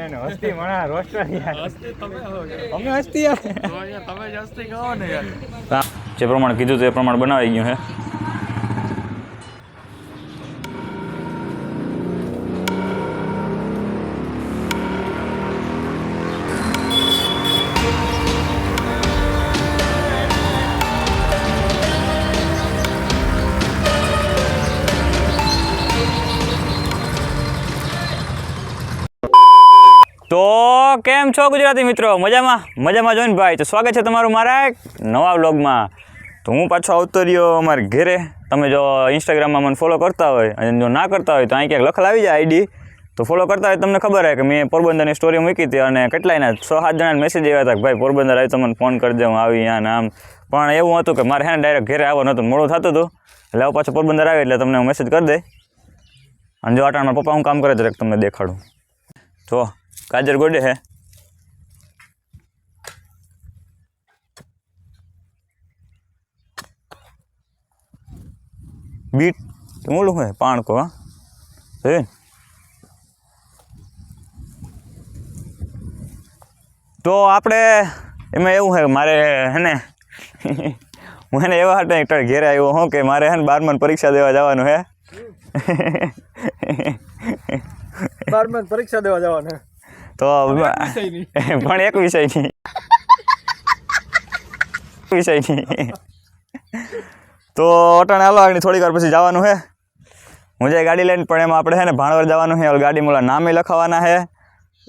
ને હસ્તી મણા રોસ્ટર યાર હસ્તી તમે હો અમે હસ્તી યાર તો યાર તમે જ હસ્તી કહો ને યાર જે પ્રમાણે કીધું તે પ્રમાણે બનાવી ગયું હે તો કેમ છો ગુજરાતી મિત્રો મજામાં જોઈને ભાઈ તો સ્વાગત છે તમારું મારા એક નવા વ્લોગમાં તો હું પાછો આવતો રહ્યો અમારા ઘરે તમે જો ઇન્સ્ટાગ્રામમાં મને ફોલો કરતા હોય અને જો ના કરતા હોય તો અહીં ક્યાંક લખેલ આવી જાય આઈડી તો ફોલો કરતા હોય તમને ખબર હે કે મેં પોરબંદરની સ્ટોરી મૂકી હતી અને કેટલાયના 6-7 જણાના મેસેજ આવ્યા હતા કે ભાઈ પોરબંદર આવી તો મને ફોન કરજે હું આવી અહીંયા ને આમ પણ એવું હતું કે મારે હે ને ડાયરેક્ટ ઘરે આવવાનું હતું મોડું થતું હતું એટલે આવું પાછું પોરબંદર આવે એટલે તમને હું મેસેજ કરી દે અને જો આટાણ મારા પપ્પા હું કામ કરે જરાક તમને દેખાડું તો ગાજર ગોડે હે બીટ મોડું હે પાણકો હા તો આપણે એમાં એવું છે મારે હે ને હું હે ને એવા હાટે ઘેરે આવ્યો હું કે મારે હે ને 12માની પરીક્ષા દેવા જવાનું હે 12માની પરીક્ષા દેવા જવાનું હે તો પણ એક વિષય નહીં તો અટાણે હાલો આગળ થોડીક વાર પછી જવાનું છે હું જાય ગાડી લઈને પણ એમાં આપણે છે ને ભાણવર જવાનું છે ગાડી મોલા નામે લખાવાના છે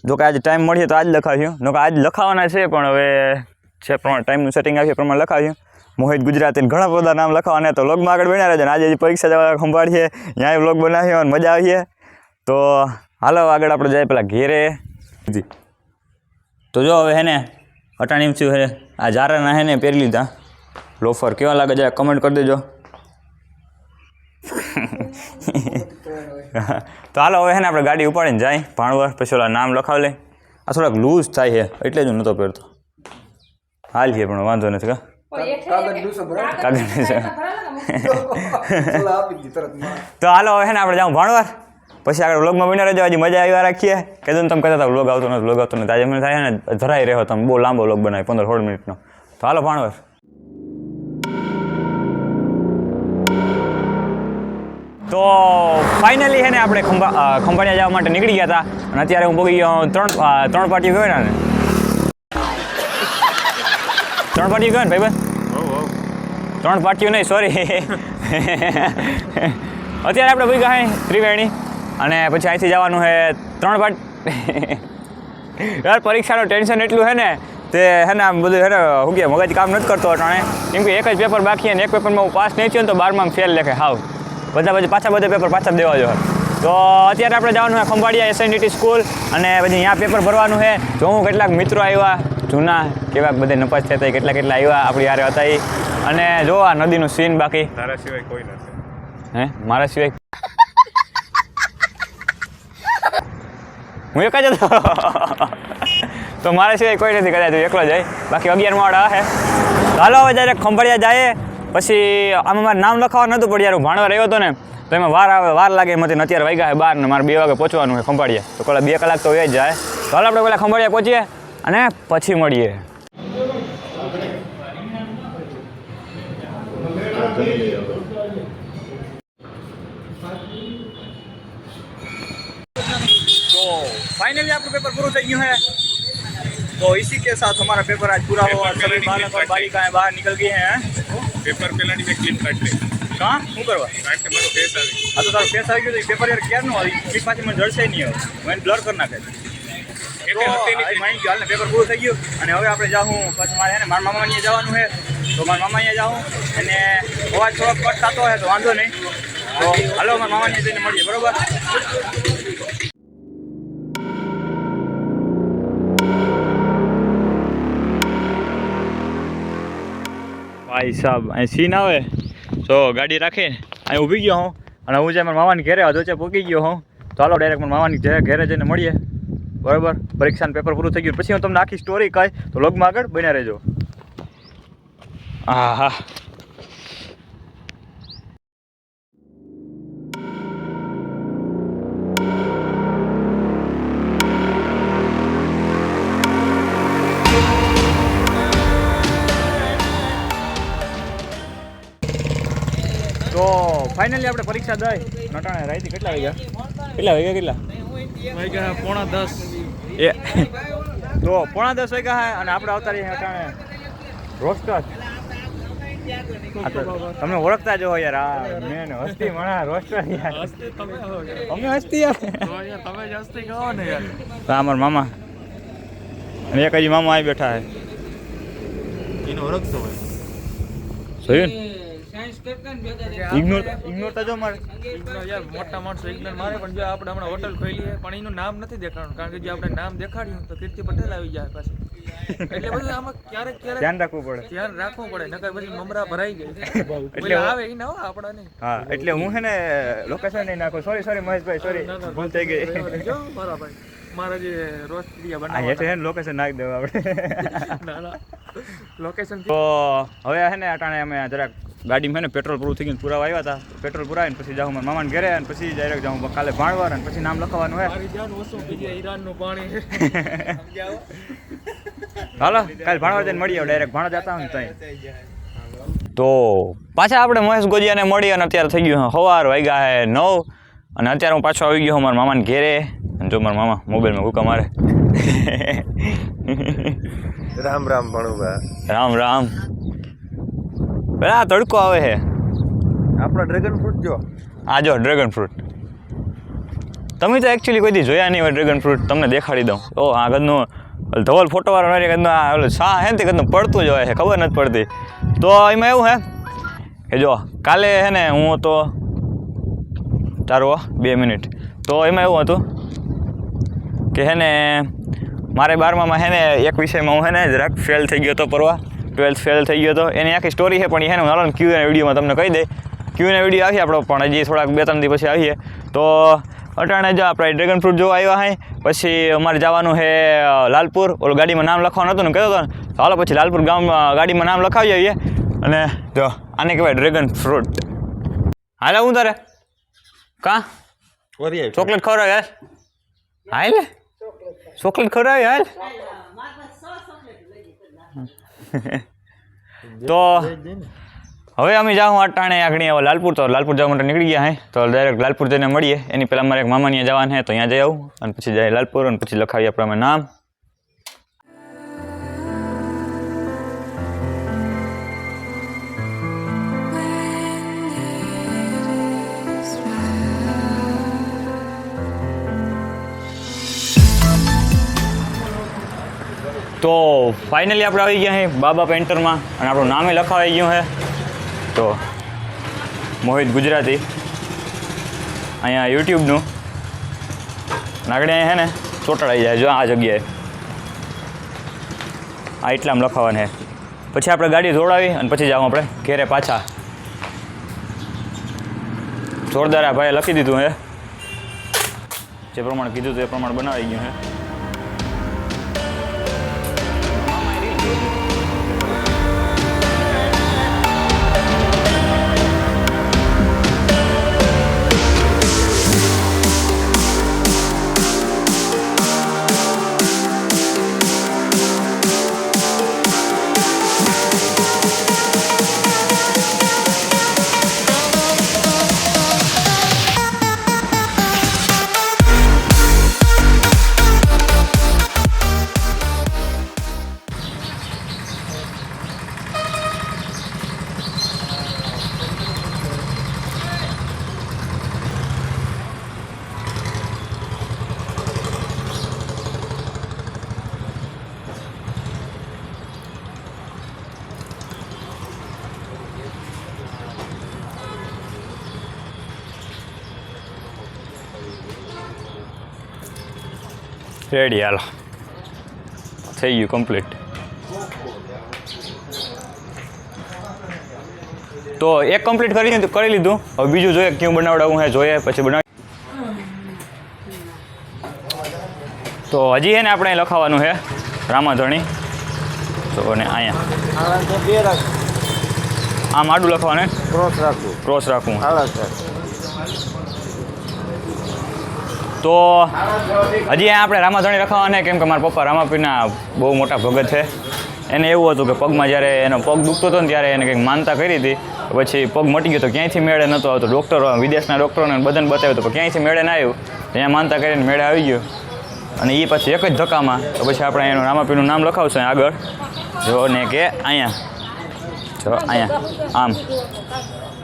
જો કે આજે ટાઈમ મળીએ તો આજ લખાવ્યું જો કે આજ લખાવાના છે પણ હવે છે પ્રમાણે ટાઈમનું સેટિંગ આવ્યું એ પ્રમાણે લખાવ્યું મોહિત ગુજરાતીને ઘણા બધા નામ લખાવાના તો વ્લોગમાં આગળ બન્યા રહેજો ને આજે પરીક્ષા જવા સંભાળીએ ત્યાં વ્લોગ બનાવ્યો અને મજા આવીએ તો હાલો આગળ આપણે જાય પેલા ઘેરે તો જો હવે હે ને અટાણી થયું હે આ જારાના હે ને પહેરી લીધા લોફર કેવા લાગે જાય કમેન્ટ કરી દેજો તો હાલો હવે હે ને આપણે ગાડી ઉપાડીને જાય ભાણવર પછી ઓલા નામ લખાવ લે આ થોડાક લૂઝ થાય છે એટલે જ હું નહોતો પહેરતો હાલ છે પણ વાંધો નથી કા તો હાલો હવે હે ને આપણે જાઉં ભાણવર પછી આગળ વ્લોગમાં બન્યા રહેજો હજી મજા આવ્યા રાખીએ કીધું તમે કહેતા હતા વ્લોગ આવતો નથી આજે મને થાય ને ધરાઈ રહ્યો તમે બહુ લાંબો વ્લોગ બનાવી 15-16 મિનિટનો તો હાલો ભાણવર તો ફાઇનલી છે ને આપણે ખંભાળિયા જવા માટે નીકળી ગયા હતા અને અત્યારે હું પહોંચી ગયો ત્રણ પાર્ટી ગયો ને 3 પાર્ટી ગયો ને ભાઈ 3 પાર્ટીઓ નહીં સોરી અત્યારે આપણે ભાઈ ગયા ત્રિવેણી અને પછી અહીંથી જવાનું છે 3 પાર્ટ યાર પરીક્ષાનું ટેન્શન એટલું છે ને તે હે ને આમ બધું હે ને શું કહે મગજ કામ નથી કરતો અટાણે કેમ કે એક જ પેપર બાકી અને એક પેપરમાં હું પાસ નહીં થયો ને તો 12માં ફેલ લેખે હાવ બધા પેપર પાછા દેવા જો તો અત્યારે આપણે જવાનું છે ખંભાળિયા SNDT સ્કૂલ અને પછી અહીંયા પેપર ભરવાનું છે જોઉં કેટલાક મિત્રો આવ્યા જૂના કેવા બધે નપાસ થયા કેટલા આવ્યા આપણી યારે હતા અને જો આ નદીનું સીન બાકી તારા સિવાય કોઈ નથી હે મારા સિવાય હું એક જ હતો તો મારા સિવાય કોઈ નથી કદાચ એકલો જાય બાકી 11 વાળા હે હાલો હવે જ્યારે ખંભાળિયા જાય પછી આમાં મારે નામ લખાવા નહોતું પડ્યું યાર ભાણવા રહ્યો હતો ને તો એમાં વાર લાગે એમાંથી અત્યારે વાગ્યા છે 12 ને મારે 2 વાગે પહોંચવાનું છે ખંભાળિયા તો પેલા 2 કલાક તો વહી જ જાય તો હાલ આપણે પેલા ખંભાળિયા પહોંચીએ અને પછી મળીએ तो फाइनली आपका पेपर पूरा થઈ ગયું है तो इसी के साथ हमारा पेपर आज पूरा हुआ सभी बालक और बालिकाएं बाहर निकल गए हैं पेपर પેલાની મેં ક્લિપ કાઢી कहाँ શું કરવા કારણ કે મારો ફેસ આવી આ તો તારો ફેસ આવી ગયો તો પેપર યાર ક્યારનું આવી ક્લિપ પાછી મને જડશે નહીં હવે મને બ્લર કરી નાખે તો માની ગયો હાલ ને પેપર પૂરું થઈ ગયું અને હવે આપણે જાઉં પછી મારે ને મારા મામા અહીંયા જવાનું છે તો મારા મામા અહીંયા જાઉં અને અવાજ થોડોક કટ થતો હોય તો વાંધો નહીં તો હાલો મારા મામા અહીંયા જઈને મળીએ બરોબર ભાઈ સાહેબ અહીં સીન આવે તો ગાડી રાખીને અહીં ઊભી ગયો હું અને હું જે મારા મામાની ઘેરે હતો પહોંચી ગયો હું તો હાલો ડાયરેક્ટ મારા મામાની ઘેરે જઈને મળીએ બરાબર પરીક્ષાનું પેપર પૂરું થઈ ગયું પછી હું તમને આખી સ્ટોરી કહી તો લોગમાં આગળ બન્યા રહેજો હા હા ફાઇનલી આપણે પરીક્ષા દઈ નટાણે રાઈતી કેટલા વાગ્યા વાગ્યા 9:30. એ તો 9:30 વાગ્યા હે અને આપણે આવતા રહીએ નટાણે રોસ્ટર. તમે ઓળખતા જો યાર આ મેન હસ્તી મણા રોસ્ટર યાર. હસ્તી તમે હો યાર. અમે હસ્તી યાર. તો યાર તમે જ હસ્તી કહો ને યાર. તો અમારા મામા અને એક હજી મામા આવી બેઠા હે. એનો ઓળખતો હોય. જોયું ઇગ્નોર તો જો મારે યાર મોટા માણસો ઇગ્નોર મારે પણ જો આપણે હમણાં હોટલ ખોલી છે પણ એનું નામ નથી દેખાડવું કારણ કે જો આપણે નામ દેખાડ્યું તો કીર્તિ પટેલ આવી જાય પાછું એટલે બધું આમાં ક્યારેક ધ્યાન રાખવું પડે. ધ્યાન રાખવું પડે નકર પછી મમરા ભરાઈ જાય એટલે આવે એ ના આપણા નહીં. હા એટલે હું છે ને લોકેશન નહીં નાખું. સોરી મહેશભાઈ સોરી ભૂલ થઈ ગઈ. જો મારા ભાઈ મારા જે રોસ્ટ પ્રિયા હા એટલે બનાવવા છે ને લોકેશન નાખી દેવું આપણે. ના લોકેશન તો હવે છે ને અટાણે અમે જરાક ગાડીમાં છે ને પેટ્રોલ પૂરું થઈ ગયું પુરાવા આવ્યા હતા. પેટ્રોલ પુરાવીને પછી જાઉં મારા મામાને ઘરે અને પછી ડાયરેક્ટ જાઉં કાલે ભાણવાર અને પછી નામ લખવાનું હોય. મારી જાન ઓછું થઈ જાય ઈરાનનું પાણી હાલો કાલે ભાણવાર જઈને મળીએ ડાયરેક્ટ ભાણવા જતા હોય ને ત્યાં. તો પાછા આપણે મહેશ ગોજિયાને મળી અને અત્યારે થઈ ગયું સવાર વાગ્યા હે 9 અને અત્યારે હું પાછો આવી ગયો મારા મામાને ઘેરે. અને જો મારા મામા મોબાઈલમાં હુકા મારે. રામ ભણુભા. રામ પેલા તડકો આવે છે. આપણો ડ્રેગન ફ્રૂટ જો આ જો ડ્રેગન ફ્રૂટ. તમે તો એકચ્યુઅલી કોઈ દી જોયા નહીં હોય ડ્રેગન ફ્રૂટ. તમને દેખાડી દઉં. ઓ આ કદનું ધવલ ફોટોવાળો નથી કદનું આ ઓલું શા હે ને તે કદનું પડતું જ હોય છે ખબર નથી પડતી. તો એમાં એવું હે કે જો કાલે હે ને હું તો તારો 2 મિનિટ. તો એમાં એવું હતું કે હે ને મારે 12મામાં હે ને એક વિષયમાં હું હે ને જરાક ફેલ થઈ ગયો હતો પરવા 12th ફેલ થઈ ગયો હતો. એની આખી સ્ટોરી છે પણ એ હે ને હું હાલો ક્યુએના વિડીયોમાં તમને કહી દે. ક્યુએના વિડીયો આવીએ આપણો પણ હજી થોડાક 2-3 દી પછી આવીએ. તો અટાણે જો આપણે ડ્રેગન ફ્રૂટ જોવા આવ્યા હે. પછી અમારે જવાનું છે લાલપુર. ઓલું ગાડીમાં નામ લખવાનું હતું ને કહેતો હતો ને તો હાલો પછી લાલપુર ગાડીમાં નામ લખાવી આવીએ. અને જો આને કહેવાય ડ્રેગન ફ્રૂટ. હાલે હું તારે કાં ચોકલેટ ખવડાવે યાર. હાલ ચોકલેટ ખવડાવે હાલ. તો હવે અમે જાઉં અટાણે આગળ લાલપુર. તો લાલપુર જવા માટે નીકળી ગયા હે. તો ડાયરેક્ટ લાલપુર જઈને મળીએ. એની પહેલાં મારે એક મામાની જવાનું છે તો ત્યાં જઈ આવું અને પછી જાય લાલપુર અને પછી લખાવીએ આપણે અમે નામ. તો ફાઇનલી આપણે આવી ગયા છીએ બાબા પેન્ટરમાં અને આપણું નામે લખાવાઈ ગયું છે. તો મોહિત ગુજરાતી અહીંયા યુટ્યુબનું આગળ અહીંયા છે ને ચોંટાડાઈ જાય જો આ જગ્યાએ આ એટલામાં લખાવાનું છે. પછી આપણે ગાડી દોડાવી અને પછી જાઉં આપણે ઘેરે પાછા. જોરદાર આ ભાઈએ લખી દીધું છે જે પ્રમાણે કીધું હતું એ પ્રમાણે બનાવી ગયું છે. રેડી હાલો થઈ ગયું કમ્પ્લીટ. તો એક કમ્પ્લીટ કરી લીધું. હવે બીજું જોઈએ કેવું બનાવડાવું હે જોઈએ પછી બનાવી. તો હજી છે ને આપણે લખાવાનું છે રામાધણી. તો ને અહીંયા આમ આડું લખવાનું ક્રોસ રાખવું. તો હજી આપણે રામાધણી લખાવાને કેમ કે મારા પપ્પા રામાપીરના બહુ મોટા ભગત છે. એને એવું હતું કે પગમાં જ્યારે એનો પગ દુખતો હતો ને ત્યારે એને કંઈક માનતા કરી હતી પછી પગ મટી ગયો તો ક્યાંયથી મેળે નહોતો આવતો. ડૉક્ટરો વિદેશના ડૉક્ટરોને બધાને બતાવ્યું તો ક્યાંયથી મેળે ના આવ્યું. ત્યાં માનતા કરીને મેળે આવી ગયો અને એ પછી એક જ ધક્કામાં તો પછી આપણે એનું રામાપીરનું નામ લખાવશું આગળ જો ને કે અહીંયા જો અહીંયા આમ.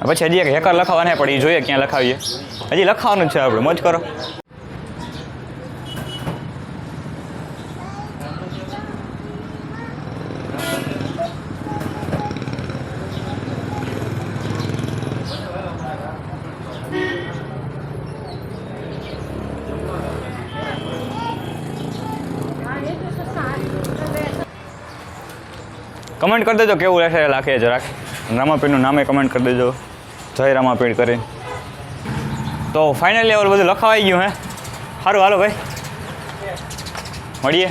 પછી હજી એક હેકર લખાવવાના પણ એ જોઈએ ક્યાં લખાવીએ. હજી લખાવાનું જ છે આપણે. મોજ કરો. કમેન્ટ કરી દેજો કેવું રહેશે લાખે જરાક. રામાપીરનું નામે કમેન્ટ કરી દેજો જય રામાપીર કરી. તો ફાઇનલી હવે બધું લખાવાઈ ગયું હે. સારું હાલો ભાઈ મળીએ.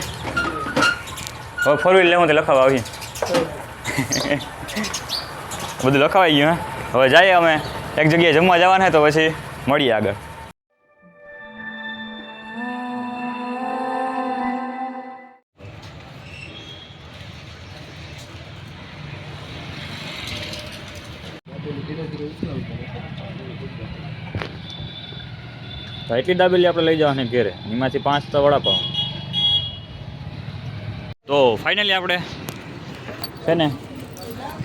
હવે 4 વ્હીલ લેવું તો લખાવા આવીએ. બધું લખાવાઈ ગયું હે. હવે જઈએ અમે એક જગ્યાએ જમવા જવાના તો પછી મળીએ આગળ. તો એટલી દાબેલી આપણે લઈ જવાની ઘેરે. એમાંથી 5 તો વડાપાવ. તો ફાઇનલી આપણે છે ને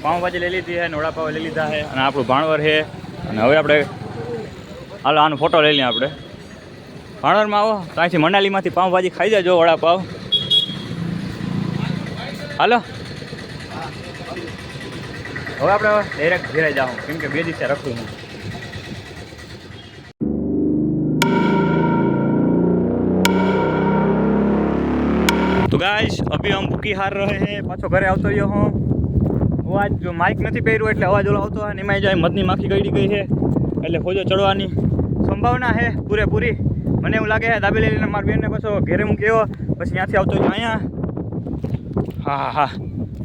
પાઉંભાજી લઈ લીધી છે ને વડાપાવ લઈ લીધા છે અને આપણું ભાણવર છે. અને હવે આપણે હાલો આનો ફોટો લઈ લઈએ આપણે. ભાણવરમાં આવો તો અહીંથી મનાલીમાંથી પાઉંભાજી ખાઈ જાજો વડાપાવ. હાલો હવે આપણે ડાયરેક્ટ ઘેરે જાઉં કેમ કે 2 દિવસે રખું હું. तो गाइस अभी हम भूखी हार रहे हैं. पाछो घरे આવતો રહ્યો હું. અવાજ જો માઇક નથી પહેર્યું એટલે અવાજ ઓલો આવતો હોય ને એમાં જાય મધની માખી ગળી ગઈ છે એટલે ખોજો ચડવાની સંભાવના છે પૂરેપૂરી. મને એવું લાગે છે દાબેલી લઈને મારી બેનને પાછો ઘેરે મૂક્યો પછી ત્યાંથી આવતો રહ્યો અહીંયા. હા હા હા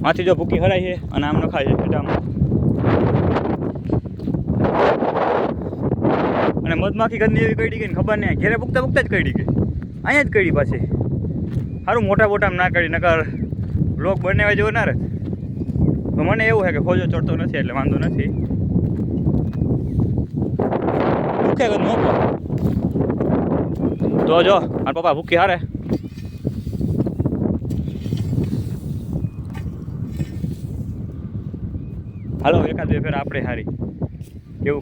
માંથી જો ભૂખી હરાઈ છે અને આમ નખાય છે પેટામાં. અને મધમાખી ગંદી એવી કઈડી ગઈ ને ખબર નહીં. ઘેરે પૂગતા પૂગતા જ કઈડી ગઈ. અહીંયા જ કઈડી પાછી. સારું મોટા મોટામાં ના કરી નકર બ્લોગ બનાવવા જેવો ના રહે. તો મને એવું છે કે ખોજો ચડતો નથી એટલે વાંધો નથી. ભૂખે ન તો જો મારા પપ્પા ભૂખી હારે. હાલો એકાદ બે ફેર આપણે હારી.